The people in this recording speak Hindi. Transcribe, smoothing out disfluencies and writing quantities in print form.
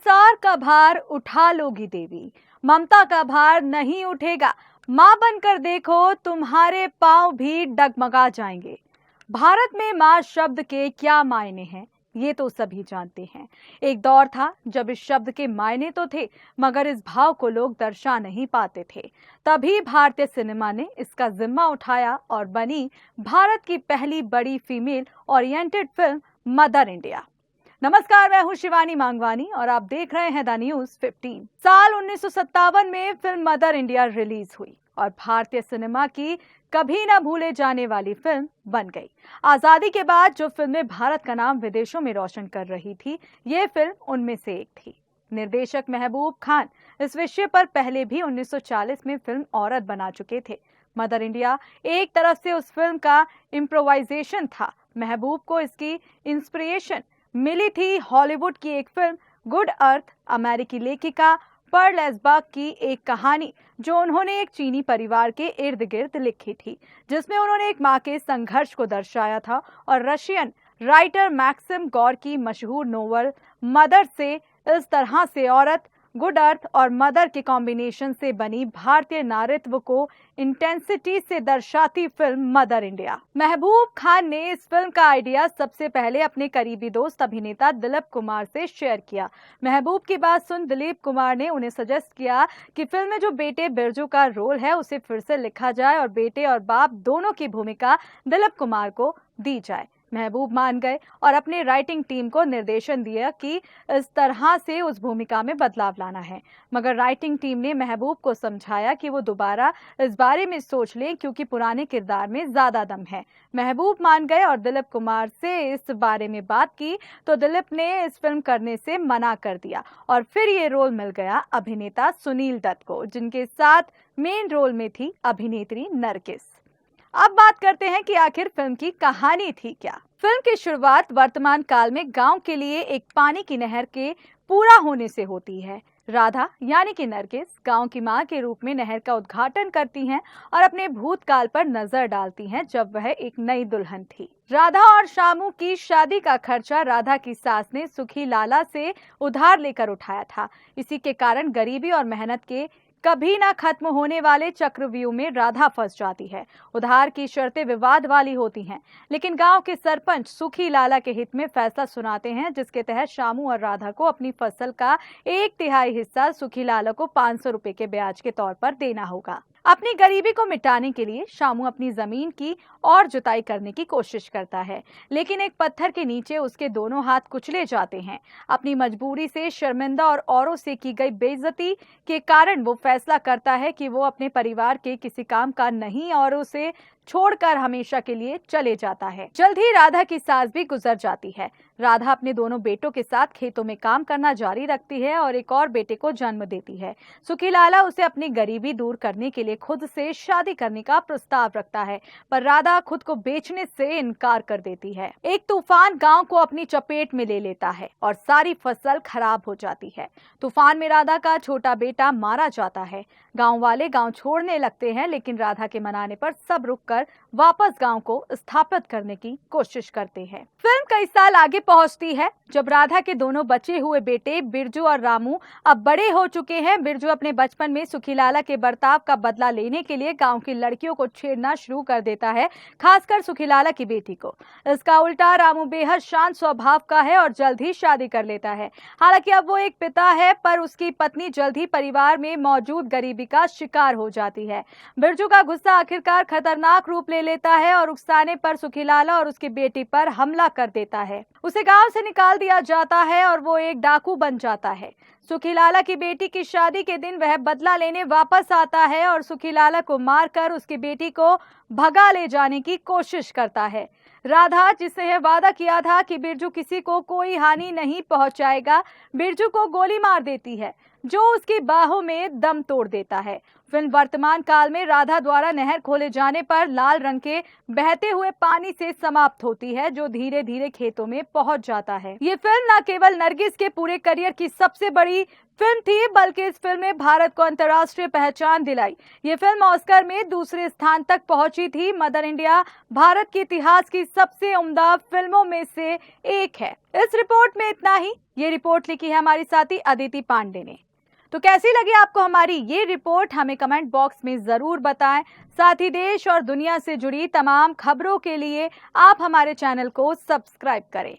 संसार का भार उठा लोगी देवी, ममता का भार नहीं उठेगा। मां बनकर देखो, तुम्हारे पांव भी डगमगा जाएंगे। भारत में मां शब्द के क्या मायने हैं, ये तो सभी जानते हैं। एक दौर था जब इस शब्द के मायने तो थे, मगर इस भाव को लोग दर्शा नहीं पाते थे। तभी भारतीय सिनेमा ने इसका जिम्मा उठाया और बनी भारत की पहली बड़ी female oriented film mother India. नमस्कार, मैं हूं शिवानी मांगवानी और आप देख रहे हैं द न्यूज 15। साल 1957 में फिल्म मदर इंडिया रिलीज हुई और भारतीय सिनेमा की कभी न भूले जाने वाली फिल्म बन गई। आजादी के बाद जो फिल्में भारत का नाम विदेशों में रोशन कर रही थी, ये फिल्म उनमें से एक थी। निर्देशक महबूब खान इस विषय पर पहले भी 1940 में फिल्म औरत बना चुके थे। मदर इंडिया एक तरफ से उस फिल्म का इम्प्रोवाइजेशन था। महबूब को इसकी इंस्पिरेशन मिली थी हॉलीवुड की एक फिल्म गुड अर्थ, अमेरिकी लेखिका पर्ल एसबर्ग की एक कहानी जो उन्होंने एक चीनी परिवार के इर्द गिर्द लिखी थी, जिसमें उन्होंने एक मां के संघर्ष को दर्शाया था और रशियन राइटर मैक्सिम गॉर की मशहूर नोवेल मदर से इस तरह से औरत, गुड अर्थ और मदर के कॉम्बिनेशन से बनी भारतीय नारीत्व को इंटेंसिटी से दर्शाती film mother India. Mehboob Khan ने इस फिल्म का आइडिया सबसे पहले अपने करीबी दोस्त अभिनेता दिलीप कुमार से शेयर किया। महबूब की बात सुन दिलीप कुमार ने उन्हें सजेस्ट किया कि फिल्म में जो बेटे बिरजू का रोल है उसे फिर से लिखा जाए और बेटे और बाप दोनों की भूमिका दिलीप कुमार को दी जाए। महबूब मान गए और अपने राइटिंग टीम को निर्देशन दिया कि इस तरह से उस भूमिका में बदलाव लाना है, मगर राइटिंग टीम ने महबूब को समझाया कि वो दोबारा इस बारे में सोच लें क्योंकि पुराने किरदार में ज्यादा दम है। महबूब मान गए और दिलीप कुमार से इस बारे में बात की तो दिलीप ने इस फिल्म करने से मना कर दिया और फिर ये रोल मिल गया अभिनेता सुनील दत्त को, जिनके साथ मेन रोल में थी अभिनेत्री नरगिस। अब बात करते हैं कि आखिर फिल्म की कहानी थी क्या। फिल्म की शुरुआत वर्तमान काल में गांव के लिए एक पानी की नहर के पूरा होने से होती है। राधा यानी कि नरगिस गांव की मां के रूप में नहर का उद्घाटन करती हैं और अपने भूतकाल पर नजर डालती हैं जब वह एक नई दुल्हन थी। राधा और शामू की शादी का खर्चा राधा की सास ने सुखी लाला से उधार लेकर उठाया था। इसी के कारण गरीबी और मेहनत के कभी ना खत्म होने वाले चक्रव्यूह में राधा फंस जाती है। उधार की शर्तें विवाद वाली होती हैं, लेकिन गांव के सरपंच सुखी लाला के हित में फैसला सुनाते हैं, जिसके तहत शामू और राधा को अपनी फसल का 1/3 हिस्सा सुखी लाला को 500 रुपए के ब्याज के तौर पर देना होगा। अपनी गरीबी को मिटाने के लिए शामू अपनी जमीन की और जुताई करने की कोशिश करता है, लेकिन एक पत्थर के नीचे उसके दोनों हाथ कुचले जाते हैं। अपनी मजबूरी से शर्मिंदा और औरों से की गई बेइज्जती के कारण वो फैसला करता है कि वो अपने परिवार के किसी काम का नहीं और उसे छोड़कर हमेशा के लिए चले जाता है। जल्द ही राधा की सास भी गुजर जाती है। राधा अपने दोनों बेटों के साथ खेतों में काम करना जारी रखती है और एक और बेटे को जन्म देती है। सुखी लाला उसे अपनी गरीबी दूर करने के लिए खुद से शादी करने का प्रस्ताव रखता है, पर राधा खुद को बेचने से इनकार कर देती है। एक तूफान गांव को अपनी चपेट में ले लेता है और सारी फसल खराब हो जाती है। तूफान में राधा का छोटा बेटा मारा जाता है। गांव वाले गांव छोड़ने लगते हैं, लेकिन राधा के मनाने पर सब रुककर वापस गांव को स्थापित करने की कोशिश करते हैं। फिल्म कई साल आगे पहुंचती है जब राधा के दोनों बचे हुए बेटे बिरजू और रामू अब बड़े हो चुके हैं। बिरजू अपने बचपन में सुखी लाला के बर्ताव का बदला लेने के लिए गांव की लड़कियों को छेड़ना शुरू कर देता है, खासकर सुखी लाला की बेटी को। इसका उल्टा रामू बेहद शांत स्वभाव का है और जल्द ही शादी कर लेता है। हालांकि अब वो एक पिता है, पर उसकी पत्नी जल्द ही परिवार में मौजूद गरीबी का शिकार हो जाती है। बिरजू का गुस्सा आखिरकार खतरनाक रूप ले लेता है और उकसाने पर सुखी लाला और उसकी बेटी पर हमला कर देता है। उसे गांव से निकाल दिया जाता है और वो एक डाकू बन जाता है। सुखी लाला की बेटी की शादी के दिन वह बदला लेने वापस आता है और सुखी लाला को मारकर उसकी बेटी को भगा ले जाने की कोशिश करता है। राधा, जिसने यह वादा किया था कि बिरजू किसी को कोई हानि नहीं पहुंचाएगा, बिरजू को गोली मार देती है, जो उसकी बाहों में दम तोड़ देता है। फिल्म वर्तमान काल में राधा द्वारा नहर खोले जाने पर लाल रंग के बहते हुए पानी से समाप्त होती है, जो धीरे धीरे खेतों में पहुंच जाता है। ये फिल्म न केवल नरगिस के पूरे करियर की सबसे बड़ी फिल्म थी, बल्कि इस फिल्म ने भारत को अंतर्राष्ट्रीय पहचान दिलाई। ये फिल्म ऑस्कर में दूसरे स्थान तक पहुंची थी। मदर इंडिया भारत के इतिहास की सबसे उम्दा फिल्मों में से एक है। इस रिपोर्ट में इतना ही। ये रिपोर्ट लिखी है हमारी साथी अदिति पांडे ने। तो कैसी लगी आपको हमारी ये रिपोर्ट, हमें कमेंट बॉक्स में जरूर बताएं। साथ ही देश और दुनिया से जुड़ी तमाम खबरों के लिए आप हमारे चैनल को सब्सक्राइब करें।